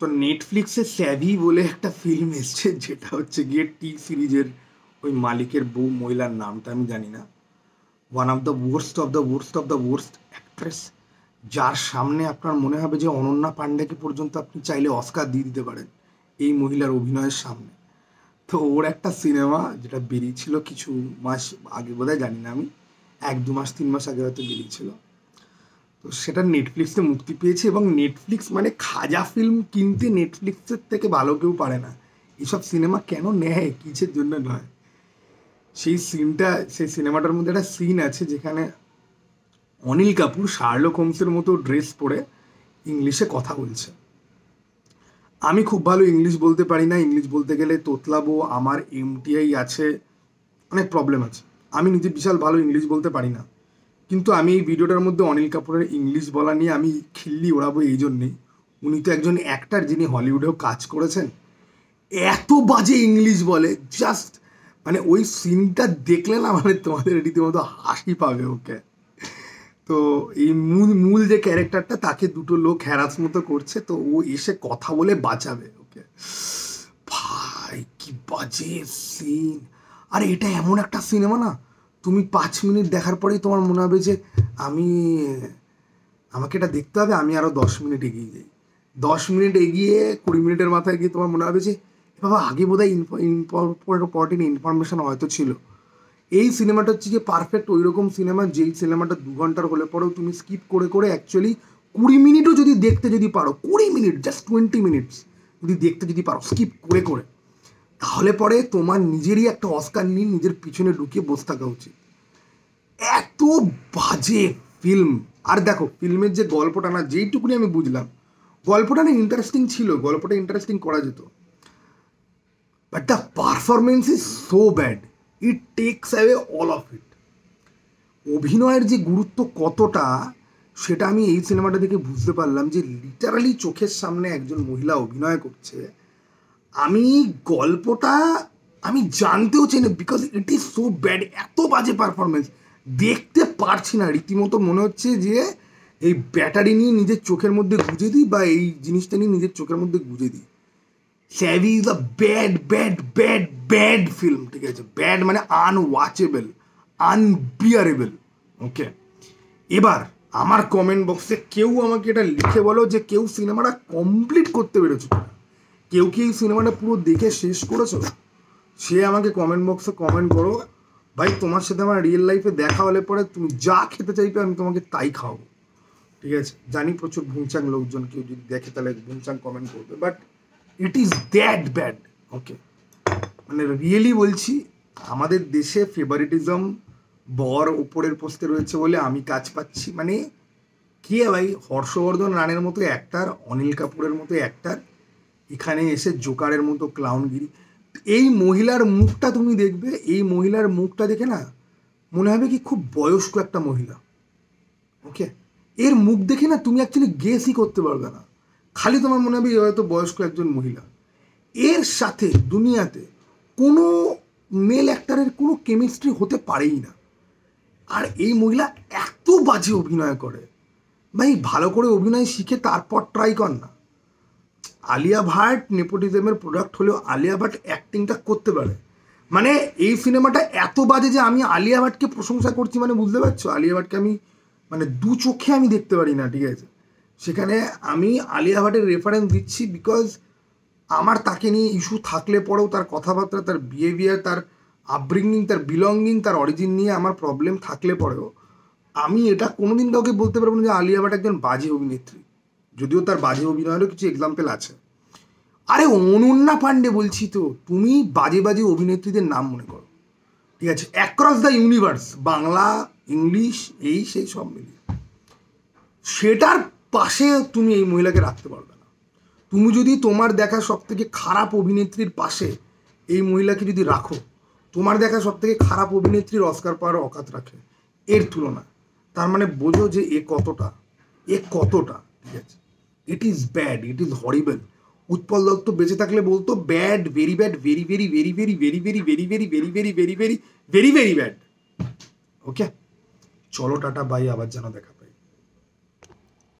তো নেটফ্লিক্সে স্যাভি বলে একটা ফিল্ম এসছে, যেটা হচ্ছে গিয়ে টি সিরিজের ওই মালিকের বউ, মহিলার নামটা আমি জানি না, one of the worst actress, যার সামনে আপনার মনে হবে যে অনন্যা পাণ্ডেকে পর্যন্ত আপনি চাইলে অস্কার দিয়ে দিতে পারেন এই মহিলার অভিনয়ের সামনে। তো ওর একটা সিনেমা যেটা বেরিয়েছিল কিছু মাস আগে, বোধহয় জানি না আমি, 1-2 মাস 3 মাস আগে হয়তো বেরিয়েছিল। তো সেটা নেটফ্লিক্সে মুক্তি পেয়েছে, এবং নেটফ্লিক্স মানে খাজা ফিল্ম কিনতে নেটফ্লিক্সের থেকে ভালো কেউ পারে না। এইসব সিনেমা কেন নেয়, কিসের জন্য নয়। সেই সিনেমাটার মধ্যে একটা সিন আছে যেখানে অনিল কাপুর শার্লক হোমসের মতো ড্রেস পরে ইংলিশে কথা বলছে। আমি খুব ভালো ইংলিশ বলতে পারি না, ইংলিশ বলতে গেলে তোতলাবো, আমার এমটিআই আছে, অনেক প্রবলেম আছে। আমি নিজে বিশাল ভালো ইংলিশ বলতে পারি না, কিন্তু আমি এই ভিডিওটার মধ্যে অনিল কাপুরের ইংলিশ বলা নিয়ে আমি খিল্লি ওড়াবো এই জন্যেই, উনি তো একজন অ্যাক্টার যিনি হলিউডেও কাজ করেছেন। এত বাজে ইংলিশ বলে, জাস্ট মানে ওই সিনটা দেখলে না মানে তোমাদের রীতিমতো হাসি পাবে ওকে। তো এই মূল যে ক্যারেক্টারটা, তাকে দুটো লোক হ্যারাস মতো করছে, তো ও এসে কথা বলে বাঁচাবে ওকে। ভাই কি বাজে সিন! আরে এটা এমন একটা সিনেমা না, তুমি 5 মিনিট দেখার পরেই তোমার মনে হবে যে আমাকে এটা দেখতে হবে, আমি আরও 10 মিনিট এগিয়ে যাই। 10 মিনিট এগিয়ে 20 মিনিটের মাথায় গিয়ে তোমার মনে হবে যে বাবা আগে বোধহয় ইম্পর্টেন্ট ইনফরমেশন হয়তো ছিল। এই সিনেমাটা হচ্ছে যে পারফেক্ট ওই রকম সিনেমা, যেই সিনেমাটা 2 ঘন্টার হলে পরেও তুমি স্কিপ করে করে অ্যাকচুয়ালি 20 মিনিটও যদি দেখতে যদি পারো, 20 মিনিট, জাস্ট 20 মিনিটস যদি দেখতে যদি পারো স্কিপ করে করে, তাহলে পরে তোমার নিজেরই একটা অস্কার নিয়ে নিজের পিছনে ঢুকিয়ে বসে থাকা উচিত। এত বাজে ফিল্ম! আর দেখো ফিল্মের যে গল্পটা না, যেইটুকুনি আমি বুঝলাম, গল্পটা না ইন্টারেস্টিং ছিল, গল্পটা ইন্টারেস্টিং করা যেত, but the performance is so bad, it tax away all of it. অভিনয়ের যে গুরুত্ব কতটা, সেটা আমি এই সিনেমাটা দেখে বুঝতে পারলাম, যে লিটারালি চোখের সামনে একজন মহিলা অভিনয় করছে। আমি গল্পটা আমি জানতেও চাই না, because it is so bad, এত বাজে পারফরমেন্স, দেখতে পারছি না। রীতিমতো মনে হচ্ছে যে এই ব্যাটারি নিয়ে নিজের চোখের মধ্যে গুঁজে দিই, বা এই জিনিসটা নিয়ে নিজের চোখের মধ্যে গুঁজে দিই। স্যাভি ইজ আ ব্যাড ফিল্ম, ঠিক আছে? ব্যাড মানে আনওয়াচেবল, আনবিয়ারেবল, ওকে। এবার আমার কমেন্ট বক্সে কেউ আমাকে এটা লিখে বলো যে কেউ সিনেমাটা কমপ্লিট করতে পেরেছো, কেউ কি এই সিনেমাটা পুরো দেখে শেষ করেছো? সে আমাকে কমেন্ট বক্সে কমেন্ট করো। ভাই তোমার সাথে আমার রিয়েল লাইফে দেখা হলে পরে তুমি যা খেতে চাইবে আমি তোমাকে তাই খাওয়াবো, ঠিক আছে? জানি প্রচুর ভুংচাং লোকজন, কেউ যদি দেখে তাহলে ভুংচাং কমেন্ট করবে, but it is that bad, okay. মানে রিয়েলি বলছি, আমাদের দেশে ফেভারিটিজম বর ওপরের পোস্টে রয়েছে বলে আমি কাজ পাচ্ছি। মানে কে ভাই, হর্ষবর্ধন রানের মতো অ্যাক্টার, অনিল কাপুরের মতো অ্যাক্টার এখানে এসে জোকারের মতো ক্লাউনগিরি। এই মহিলার মুখটা তুমি দেখবে, এই মহিলার মুখটা দেখে না মনে হবে কি খুব বয়স্ক একটা মহিলা, ওকে। এর মুখ দেখে না তুমি অ্যাকচুয়ালি গেসই করতে পারবে না, খালি তোমার মনে হবে হয়তো বয়স্ক একজন মহিলা। এর সাথে দুনিয়াতে কোনো মেল অ্যাক্টারের কোনো কেমিস্ট্রি হতে পারেই না। আর এই মহিলা এত বাজে অভিনয় করে, ভাই ভালো করে অভিনয় শিখে তারপর ট্রাই কর না। আলিয়া ভাট নেপোটিজমের প্রোডাক্ট হলেও আলিয়া ভাট অ্যাক্টিংটা করতে পারে। মানে এই সিনেমাটা এত বাজে যে আমি আলিয়া ভাটকে প্রশংসা করছি, মানে বুঝতে পারছো? আলিয়া ভাটকে আমি মানে দু চোখে আমি দেখতে পারি না, ঠিক আছে? সেখানে আমি আলিয়া ভাটের রেফারেন্স দিচ্ছি বিকজ আমার তাকে নিয়ে ইস্যু থাকলে পরেও, তার কথাবার্তা, তার বিহেভিয়ার, তার আপব্রিঙ্গিং, তার বিলঙ্গিং, তার অরিজিন নিয়ে আমার প্রবলেম থাকলে পরেও আমি এটা কোনোদিন কাউকে বলতে পারবো না যে আলিয়া ভাট একজন বাজে অভিনেত্রী, যদিও তার বাজে অভিনয়েরও কিছু এক্সাম্পল আছে। আরে অনন্যা পাণ্ডে বলছি তো, তুমি বাজে বাজে অভিনেত্রীদের নাম মনে করো, ঠিক আছে? Across the universe, Bangla, English, এই সেই সব মিলিয়ে, সেটার পাশে তুমি এই মহিলাকে রাখতে পারবে না। তুমি যদি তোমার দেখা সব থেকে খারাপ অভিনেত্রীর পাশে এই মহিলাকে যদি রাখো, তোমার দেখা সব থেকে খারাপ অভিনেত্রীর অস্কার পাওয়ার অকাত রাখে এর তুলনা, তার মানে বোঝো যে এ কতটা, ঠিক আছে? It is bad, it is horrible. Utpal Dutt বেঁচে থাকলে বলতো bad, very bad, very very very very very very very very very very very very very very bad, okay. চলো টাটা, বাই, আবার যেন দেখা।